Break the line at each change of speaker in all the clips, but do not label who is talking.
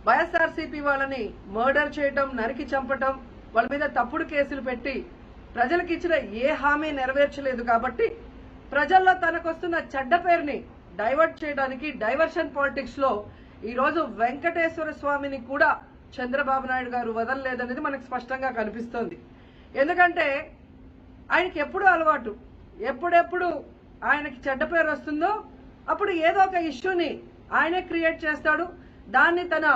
వైఎస్ఆర్సీపీ వాళ్ళని మర్డర్ చేయటం, నరికి చంపటం, వాళ్ళ మీద తప్పుడు కేసులు పెట్టి ప్రజలకు ఇచ్చిన ఏ హామీ నెరవేర్చలేదు కాబట్టి ప్రజల్లో తనకొస్తున్న చెడ్డ పేరుని డైవర్ట్ చేయడానికి డైవర్షన్ పాలిటిక్స్ లో ఈ రోజు వెంకటేశ్వర స్వామిని కూడా చంద్రబాబు నాయుడు గారు వదలలేదనేది మనకు స్పష్టంగా కనిపిస్తోంది. ఎందుకంటే ఆయనకి ఎప్పుడు అలవాటు, ఎప్పుడెప్పుడు ఆయనకి చెడ్డ పేరు వస్తుందో అప్పుడు ఏదో ఒక ఇష్యూని ఆయనే క్రియేట్ చేస్తాడు. దాన్ని తన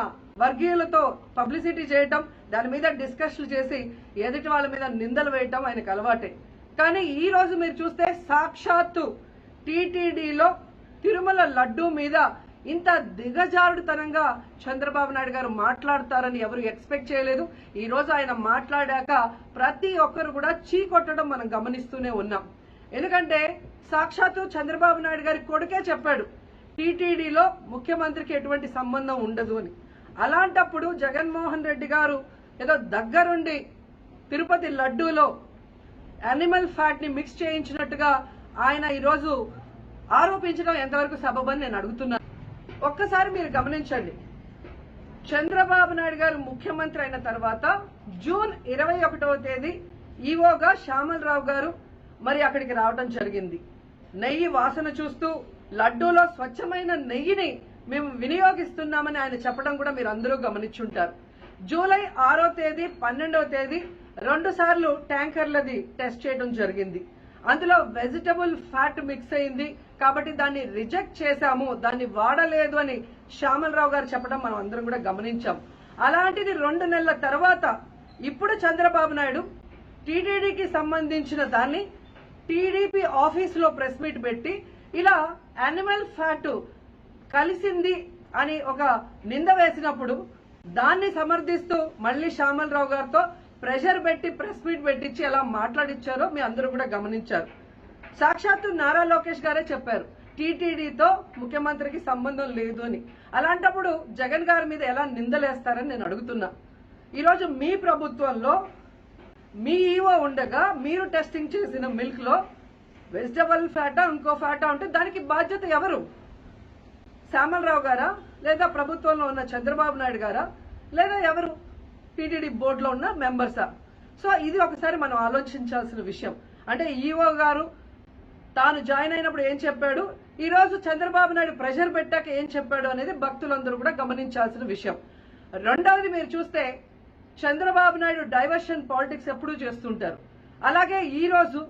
వర్గీయులతో పబ్లిసిటీ చేయటం, దాని మీద డిస్కషన్లు చేసి ఎదుటి వాళ్ళ మీద నిందలు వేయటం ఆయనకు అలవాటే. కానీ ఈ రోజు మీరు చూస్తే సాక్షాత్తు టీటీడీలో తిరుమల లడ్డూ మీద ఇంత దిగజారుడుతనంగా చంద్రబాబు నాయుడు గారు మాట్లాడతారని ఎవరు ఎక్స్పెక్ట్ చేయలేదు. ఈ రోజు ఆయన మాట్లాడాక ప్రతి ఒక్కరు కూడా చీకొట్టడం మనం గమనిస్తూనే ఉన్నాం. ఎందుకంటే సాక్షాత్తు చంద్రబాబు నాయుడు గారి కొడుకే చెప్పాడు టీటీడీలో ముఖ్యమంత్రికి ఎటువంటి సంబంధం ఉండదు అని. అలాంటప్పుడు జగన్మోహన్ రెడ్డి గారు ఏదో దగ్గరుండి తిరుపతి లడ్డూలో యానిమల్ ఫ్యాట్ ని మిక్స్ చేయించినట్టుగా ఆయన ఈరోజు ఆరోపించడం ఎంతవరకు సబబని నేను అడుగుతున్నాను. ఒక్కసారి మీరు గమనించండి, చంద్రబాబు నాయుడు గారు ముఖ్యమంత్రి అయిన తర్వాత జూన్ 21వ తేదీ ఈవోగా శ్యామలరావు గారు మరి అక్కడికి రావడం జరిగింది. నెయ్యి వాసన చూస్తూ లడ్డూలో స్వచ్ఛమైన నెయ్యిని మేము వినియోగిస్తున్నామని ఆయన చెప్పడం కూడా మీరు అందరూ గమనించుంటారు. జూలై 6వ తేదీ 12వ తేదీ 2 సార్లు ట్యాంకర్లది టెస్ట్ చేయడం జరిగింది. అందులో వెజిటబుల్ ఫ్యాట్ మిక్స్ అయింది కాబట్టి దాన్ని రిజెక్ట్ చేశాము, దాన్ని వాడలేదు అని శ్యామలరావు గారు చెప్పడం మనం అందరం కూడా గమనించాం. అలాంటిది 2 నెలల తర్వాత ఇప్పుడు చంద్రబాబు నాయుడు టీటీడీకి సంబంధించిన దాన్ని టీడీపీ ఆఫీస్ లో ప్రెస్ మీట్ పెట్టి ఇలా యానిమల్ ఫ్యాట్ కలిసింది అని ఒక నింద వేసినప్పుడు దాన్ని సమర్థిస్తూ మళ్లీ శ్యామలరావు గారితో ప్రెషర్ పెట్టి ప్రెస్ మీట్ పెట్టించి ఎలా మాట్లాడిచ్చారో మీ అందరూ కూడా గమనించారు. సాక్షాత్తు నారా లోకేష్ గారే చెప్పారు టీటీడీతో ముఖ్యమంత్రికి సంబంధం లేదు అని. అలాంటప్పుడు జగన్ గారి మీద ఎలా నిందలేస్తారని నేను అడుగుతున్నా. ఈరోజు మీ ప్రభుత్వంలో మీ ఈవో ఉండగా మీరు టెస్టింగ్ చేసిన మిల్క్ లో వెజిటబుల్ ఫ్యాటా ఇంకో ఫ్యాటా ఉంటే దానికి బాధ్యత ఎవరు? శ్యామలరావు గారా, లేదా ప్రభుత్వంలో ఉన్న చంద్రబాబు నాయుడు గారా, లేదా ఎవరు టీటీడీ బోర్డులో ఉన్న మెంబర్సా? సో ఇది ఒకసారి మనం ఆలోచించాల్సిన విషయం. అంటే ఈవో గారు తాను జాయిన్ అయినప్పుడు ఏం చెప్పాడు, ఈ రోజు చంద్రబాబు నాయుడు ప్రెషర్ పెట్టాక ఏం చెప్పాడు అనేది భక్తులందరూ కూడా గమనించాల్సిన విషయం. రెండవది మీరు చూస్తే చంద్రబాబు నాయుడు డైవర్షన్ పాలిటిక్స్ ఎప్పుడూ చేస్తుంటారు. అలాగే ఈ రోజు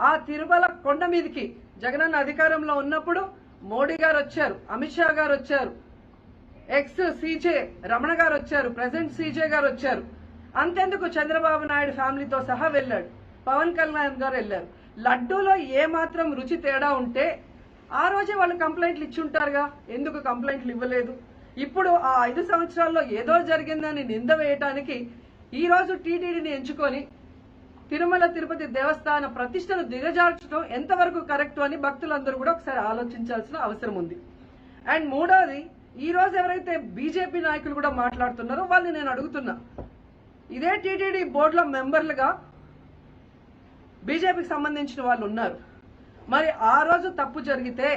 ఆ తిరుమల కొండ మీదకి జగనన్న అధికారంలో ఉన్నప్పుడు మోడీ గారు వచ్చారు, అమిత్ షా గారు వచ్చారు, ఎక్స్ సీజే రమణ గారు వచ్చారు, ప్రెసిడెంట్ సీజే గారు వచ్చారు. అంతెందుకు చంద్రబాబు నాయుడు ఫ్యామిలీతో సహా వెళ్లాడు, పవన్ కళ్యాణ్ గారు వెళ్లారు. లడ్డూలో ఏ మాత్రం రుచి తేడా ఉంటే ఆ రోజే వాళ్ళు కంప్లైంట్లు ఇచ్చుంటారుగా, ఎందుకు కంప్లైంట్లు ఇవ్వలేదు? ఇప్పుడు ఆ 5 సంవత్సరాల్లో ఏదో జరిగిందని నింద వేయటానికి ఈ రోజు టీటీడీని ఎంచుకొని తిరుమల తిరుపతి దేవస్థాన ప్రతిష్టను దిగజార్చడం ఎంతవరకు కరెక్ట్ అని భక్తులందరూ కూడా ఒకసారి ఆలోచించాల్సిన అవసరం ఉంది. అండ్ మూడోది, ఈ రోజు ఎవరైతే బీజేపీ నాయకులు కూడా మాట్లాడుతున్నారో వాళ్ళని నేను అడుగుతున్నా, ఇదే టీటీడీ బోర్డులో మెంబర్లుగా బీజేపీకి సంబంధించిన వాళ్ళు ఉన్నారు. మరి ఆ రోజు తప్పు జరిగితే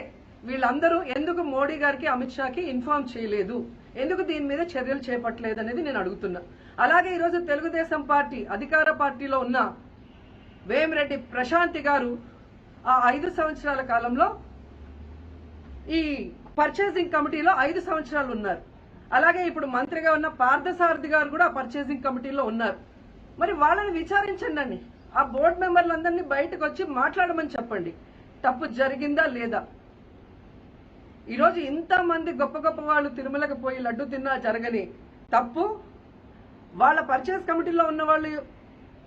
వీళ్ళందరూ ఎందుకు మోడీ గారికి అమిత్ షాకి ఇన్ఫార్మ్ చేయలేదు, ఎందుకు దీని మీద చర్యలు చేపట్టలేదు అనేది నేను అడుగుతున్నా. అలాగే ఈరోజు తెలుగుదేశం పార్టీ అధికార పార్టీలో ఉన్న వేమిరెడ్డి ప్రశాంతి గారు ఆ 5 సంవత్సరాల కాలంలో ఈ పర్చేసింగ్ కమిటీలో 5 సంవత్సరాలు ఉన్నారు. అలాగే ఇప్పుడు మంత్రిగా ఉన్న పార్థసారథి గారు కూడా పర్చేసింగ్ కమిటీలో ఉన్నారు. మరి వాళ్ళని విచారించండి, ఆ బోర్డు మెంబర్లందరినీ బయటకు వచ్చి మాట్లాడమని చెప్పండి, తప్పు జరిగిందా లేదా. ఈరోజు ఇంతమంది గొప్ప గొప్ప వాళ్ళు తిరుమలకు పోయి లడ్డు తిన్నా జరగని తప్పు వాళ్ళ పర్చేస్ కమిటీలో ఉన్న వాళ్ళు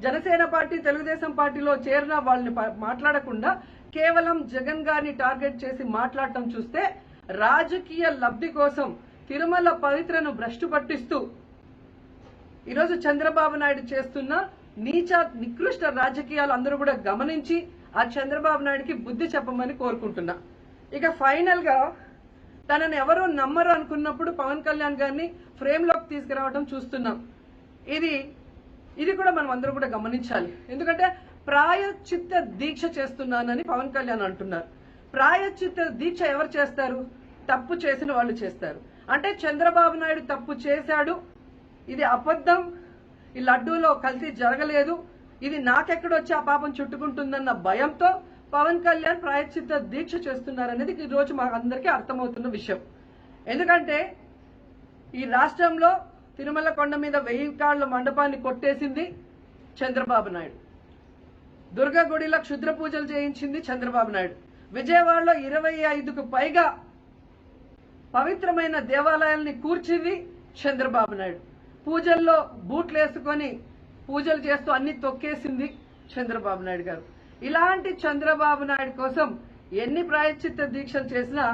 జనసేన పార్టీ తెలుగుదేశం పార్టీలో చేరిన వాళ్ళని మాట్లాడకుండా కేవలం జగన్ గారిని టార్గెట్ చేసి మాట్లాడటం చూస్తే రాజకీయ లబ్ధి కోసం తిరుమల పవిత్రను భ్రష్టు పట్టిస్తూ ఈరోజు చంద్రబాబు నాయుడు చేస్తున్న నీచ నికృష్ట రాజకీయాలు అందరూ కూడా గమనించి ఆ చంద్రబాబు నాయుడికి బుద్ధి చెప్పమని కోరుకుంటున్నా. ఇక ఫైనల్ గా తనని ఎవరూ నమ్మరు అనుకున్నప్పుడు పవన్ కళ్యాణ్ గారిని ఫ్రేమ్ లోకి తీసుకురావడం చూస్తున్నాం. ఇది కూడా మనం అందరూ కూడా గమనించాలి. ఎందుకంటే ప్రాయశ్చిత్త దీక్ష చేస్తున్నానని పవన్ కళ్యాణ్ అంటున్నారు. ప్రాయశ్చిత్త దీక్ష ఎవరు చేస్తారు? తప్పు చేసిన వాళ్ళు చేస్తారు. అంటే చంద్రబాబు నాయుడు తప్పు చేశాడు, ఇది అబద్ధం, ఈ లడ్డూలో కల్తీ జరగలేదు, ఇది నాకెక్కడొచ్చి ఆ పాపం చుట్టుకుంటుందన్న భయంతో పవన్ కళ్యాణ్ ప్రాయశ్చిత్త దీక్ష చేస్తున్నారనేది ఈ రోజు మా అందరికీ అర్థమవుతున్న విషయం. ఎందుకంటే ఈ రాష్ట్రంలో తిరుమల కొండ మీద 1000 కాళ్ల మండపాన్ని కొట్టేసింది చంద్రబాబు నాయుడు, దుర్గా గుడిలో క్షుద్ర పూజలు చేయించింది చంద్రబాబు నాయుడు, విజయవాడలో 25కు పైగా పవిత్రమైన దేవాలయాల్ని కూర్చింది చంద్రబాబు నాయుడు, పూజల్లో బూట్లు వేసుకొని పూజలు చేస్తూ అన్ని తొక్కేసింది చంద్రబాబు నాయుడు గారు. ఇలాంటి చంద్రబాబు నాయుడు కోసం ఎన్ని ప్రాయశ్చిత్త దీక్షలు చేసినా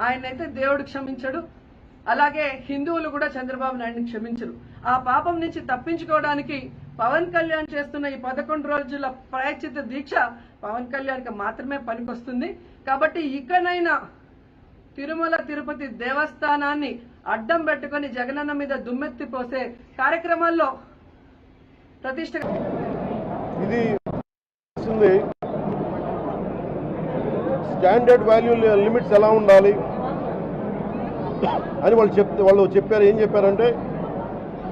ఆయనైతే దేవుడు క్షమించడు, అలాగే హిందువులు కూడా చంద్రబాబు నాయుడిని క్షమించరు. ఆ పాపం నుంచి తప్పించుకోవడానికి పవన్ కళ్యాణ్ చేస్తున్న ఈ 11 రోజుల ప్రాయశ్చిత్త దీక్ష పవన్ కళ్యాణ్కి మాత్రమే పనికొస్తుంది. కాబట్టి ఇకనైనా తిరుమల తిరుపతి దేవస్థానాన్ని అడ్డం పెట్టుకుని జగనన్న మీద దుమ్మెత్తి పోసే కార్యక్రమాల్లో ప్రతిష్ట
ఇది స్టాండర్డ్ వాల్యూ లిమిట్స్ ఎలా ఉండాలి అని వాళ్ళు చెప్పారు. ఏం చెప్పారంటే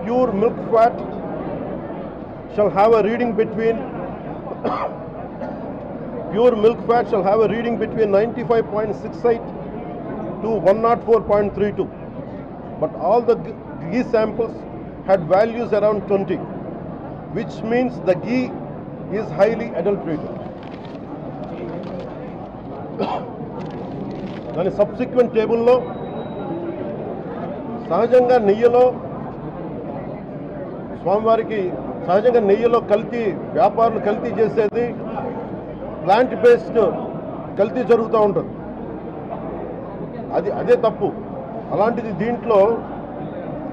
pure milk fat shall have a reading between 95.68 to 104.32, but all the ghee samples had values around 20, which means the ghee is highly adulterated. దాని సబ్సిక్వెంట్ టేబుల్లో సహజంగా నెయ్యిలో కల్తీ వ్యాపారులు కల్తీ చేసేది ప్లాంట్ బేస్డ్ కల్తీ జరుగుతూ ఉంటుంది, అదే తప్పు. అలాంటిది దీంట్లో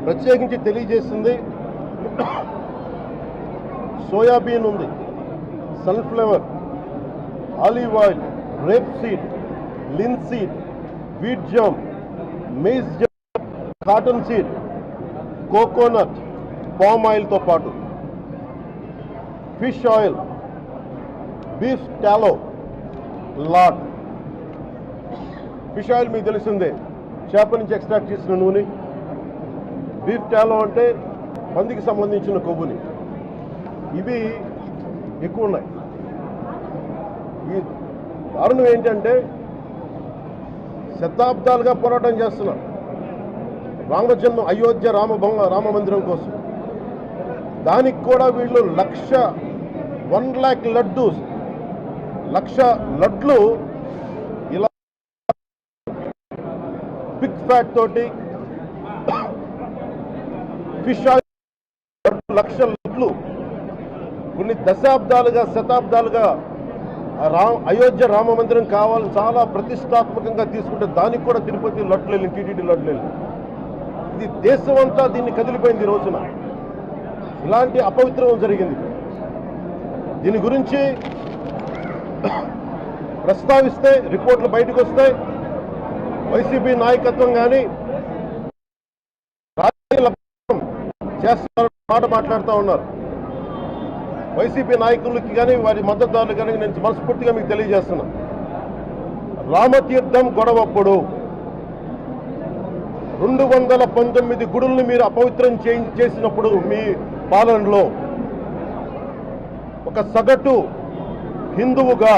ప్రత్యేకించి తెలియజేసింది సోయాబీన్ ఉంది, sunflower, olive oil, rapeseed, linseed, wheat germ, maize germ, cottonseed, coconut, palm ఆయిల్తో పాటు fish oil, beef tallow, lard. Fish oil మీకు తెలిసిందే, చేప నుంచి ఎక్స్ట్రాక్ట్ చేసిన నూనె. బీఫ్ టాలో అంటే పందికి సంబంధించిన కొవ్వుని. ఇవి ఎక్కువ ఉన్నాయి. ఈ దారుణం ఏంటంటే శతాబ్దాలుగా పోరాటం చేస్తున్నారు రామజన్మ అయోధ్య రామ మందిరం కోసం. దానికి కూడా వీళ్ళు 1 lakh లడ్డూస్, 1,00,000 లడ్లు ఇలా పిగ్ ఫ్యాట్ తోటి ఫిష్ ఆయిల్ 1,00,000 లడ్లు కొన్ని శతాబ్దాలుగా అయోధ్య రామ మందిరం కావాలని చాలా ప్రతిష్టాత్మకంగా తీసుకుంటే దానికి కూడా తిరుపతి లడ్లు వెళ్ళింది, టీటీడీ లడ్లు వెళ్ళింది. ఇది దేశం అంతా దీన్ని కదిలిపోయింది. ఈ రోజున ఇలాంటి అపవిత్రం జరిగింది. దీని గురించి ప్రస్తావిస్తే రిపోర్ట్లు బయటకు వస్తాయి. వైసీపీ నాయకత్వం కానీ రాజకీయ చేస్తారన్న మాట మాట్లాడుతూ ఉన్నారు. వైసీపీ నాయకులకి కానీ వారి మద్దతుదారులు కానీ నేను మనస్ఫూర్తిగా మీకు తెలియజేస్తున్నా, రామతీర్థం గొడవప్పుడు 219 గుడుల్ని మీరు అపవిత్రం చేసినప్పుడు మీ పాలనలో ఒక సగటు హిందువుగా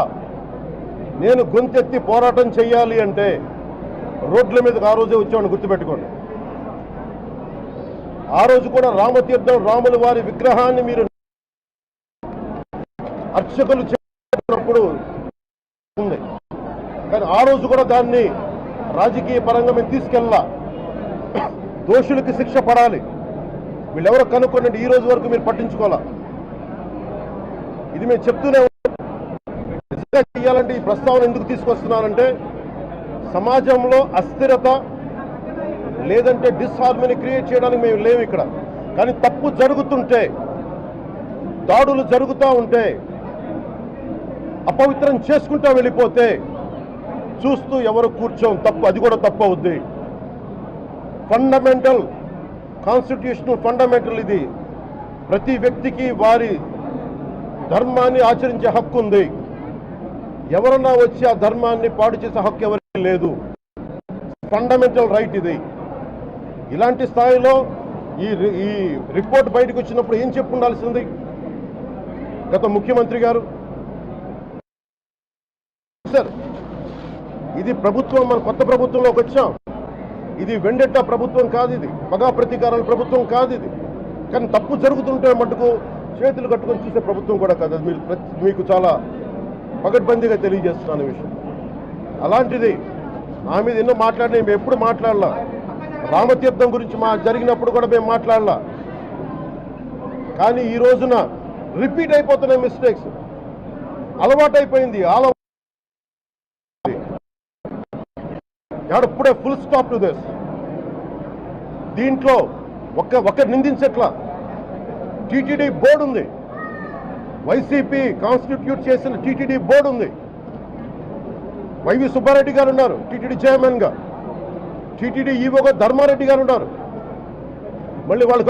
నేను గొంతెత్తి పోరాటం చేయాలి అంటే రోడ్ల మీదకి ఆ రోజే వచ్చామని గుర్తుపెట్టుకోండి. ఆ రోజు కూడా రామతీర్థం రాముల వారి విగ్రహాన్ని మీరు అర్చకులు చేసినప్పుడు ఉంది, కానీ ఆ రోజు కూడా దాన్ని రాజకీయ పరంగా మేము తీసుకెళ్ళా. దోషులకి శిక్ష పడాలి. వీళ్ళెవరో కనుక్కోండి, ఈ రోజు వరకు మీరు పట్టించుకోవాలా. ఇది మేము చెప్తూనే నిజంగా చేయాలంటే ఈ ప్రస్తావన ఎందుకు తీసుకొస్తున్నానంటే సమాజంలో అస్థిరత లేదంటే డిస్హార్మనీ క్రియేట్ చేయడానికి మేము లేవు ఇక్కడ. కానీ తప్పు జరుగుతుంటే, దాడులు జరుగుతూ ఉంటే, అపవిత్రం చేసుకుంటూ వెళ్ళిపోతే చూస్తూ ఎవరు కూర్చోం. తప్పు, అది కూడా తప్పు అవుద్ది. ఫండమెంటల్ కాన్స్టిట్యూషనల్ ఫండమెంటల్ ఇది. ప్రతి వ్యక్తికి వారి ధర్మాన్ని ఆచరించే హక్కు ఉంది. ఎవరన్నా వచ్చి ఆ ధర్మాన్ని పాడు చేసే హక్కు ఎవరికి లేదు. ఫండమెంటల్ రైట్ ఇది. ఇలాంటి స్థాయిలో ఈ రిపోర్ట్ బయటకు వచ్చినప్పుడు ఏం చెప్పు ఉండాల్సింది గత ముఖ్యమంత్రి గారు? సార్, ఇది ప్రభుత్వం, మన కొత్త ప్రభుత్వంలోకి వచ్చాం. ఇది వెండెట్టా ప్రభుత్వం కాదు, ఇది పగా ప్రతీకారాల ప్రభుత్వం కాదు ఇది. కానీ తప్పు జరుగుతుంటే మటుకు చేతులు కట్టుకొని చూసే ప్రభుత్వం కూడా కాదు. అది మీకు చాలా పగడ్బందీగా తెలియజేస్తున్నాను విషయం. అలాంటిది నా మీద ఎన్నో మాట్లాడినా మేము ఎప్పుడు మాట్లాడలా. రామతీర్థం గురించి జరిగినప్పుడు కూడా మేము మాట్లాడలా. కానీ ఈ రోజున రిపీట్ అయిపోతున్న మిస్టేక్స్ అలవాటైపోయింది. ఇప్పుడే ఫుల్ స్టాప్ టు దిస్. దీంట్లో ఒక్క నిందించట్లా. టీటీడీ బోర్డు ఉంది, వైసీపీ కాన్స్టిట్యూట్ చేసిన టీటీడీ బోర్డు ఉంది. వైవి సుబ్బారెడ్డి గారు ఉన్నారు టీటీడీ చైర్మన్ గా, టీటీడీ ఈవోగా ధర్మారెడ్డి గారు ఉన్నారు. మళ్ళీ వాళ్ళు